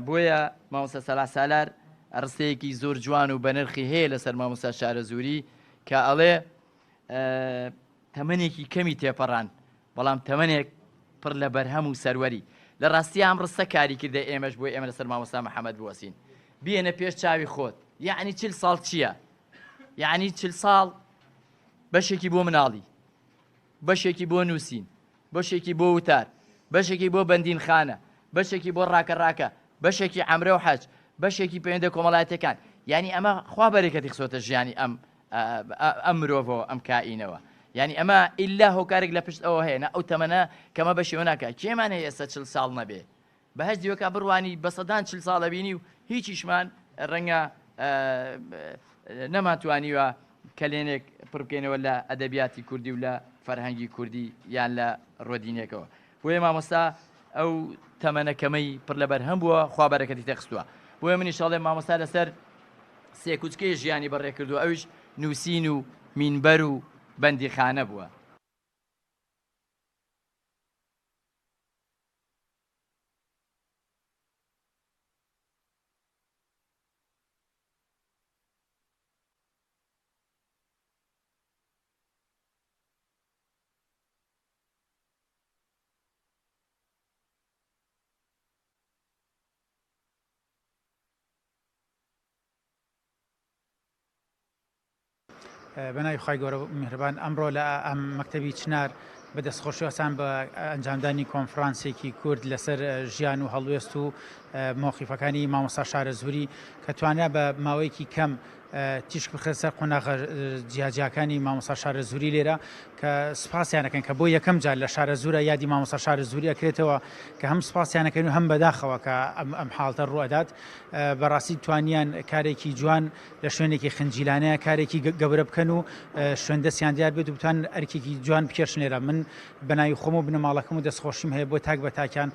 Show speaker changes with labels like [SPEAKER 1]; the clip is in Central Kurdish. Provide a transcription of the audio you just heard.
[SPEAKER 1] بۆیە مامۆستا سەلاح سالار ڕستەیەکی زۆر جوان و بەنرخی هەیە لەسەر مامۆستا شارەزووری کە ئەڵێ تەمەنێکی کەمی تێپەڕان بەڵام تەمەنێک پڕ لە بەرهەم و سەروەری لە ڕاستی ئەم ڕستە کاری کردە ئێمەش بۆی ئێمە لەسەر مامۆستا محەممەد بوەسین بێنە پێش چاوی خۆت یعنی 40 ساڵ چییە؟ یعنی 40 ساڵ بەشێکی بۆ مناڵی بەشێکی بۆ نووسین بەشێکی بۆ وتار بەشێکی بۆ بەندینخانە بەشێکی بۆ ڕاکە بەشێکی عەمرە و حەج بەشێکی پەیوەندە کۆمەڵایەتەکان یعنی ئەمە خوا بەرەکەتی خسۆتە ژیانی ئەم مرۆڤەوە ئەم کائینەوە یعنی ئەمە ئیلا هۆکارێک لە پشت ئەوە هەیە ئەو تەمەنە کەمە بەشێوە ناکە کێمان هەیە ئێستا 40 ساڵ نەبێ بەهەش دیوەکە بڕوانی بەسەدان 40 ساڵە بینی و هیچیشمان ڕەنگە نەماتوانیوە کەلێنێک پڕبکەینەوە لە ئەدەبیاتی کوردی و لە فەرهەنگی کوردی یان لە ڕۆدینێکەوە بۆیە مامۆستا ئەو تەمەنەکەمەی پڕ لە بەرهەم بووە خوا بەرەکەتی تەخستووە بۆیە منیش ئەڵێ مامۆستا لەسەر سێ کوچکەی ژیانی بەڕێ کردووە ئەویش نووسین و مینبەر و بەندیخانە بووە.
[SPEAKER 2] بەناوی خوای گەورە میهرەبان ئەمڕۆ لە ئەم مەکتەبی چنار بە دەستخۆشیوەسان بە ئەنجامدانی کۆنفرانسێکی کورد لەسەر ژیان و هەڵوێست و مۆقیفەکانی مامۆستا شارەزووری کە توانیا بە ماوەیەکی کەم تیشک بخرێت سەر قۆناغە جیاجیاکانی مامۆستا شارەزووری لێرە کە سپاسیانەکەن کە بۆ یەکەم جار لە شارەزوورە یادی مامۆستا شارەزووری ئەکرێتەوە کە هەم سپاسیانەکەن و هەم بەداخەوە کە ئەم حاڵتە ڕوئەدات بەڕاستی توانیان کارێکی جوان لە شوێنێکی خنجیلانەیە کارێکی گەورە بکەن و شوێندەستیان دیار بێت و بتوان ئەرکێکی جوان بکێشن لێرە من بەناوی خۆم و بنەماڵەکەم و دەستخۆشیم هەیە بۆ تاک بە تاکیان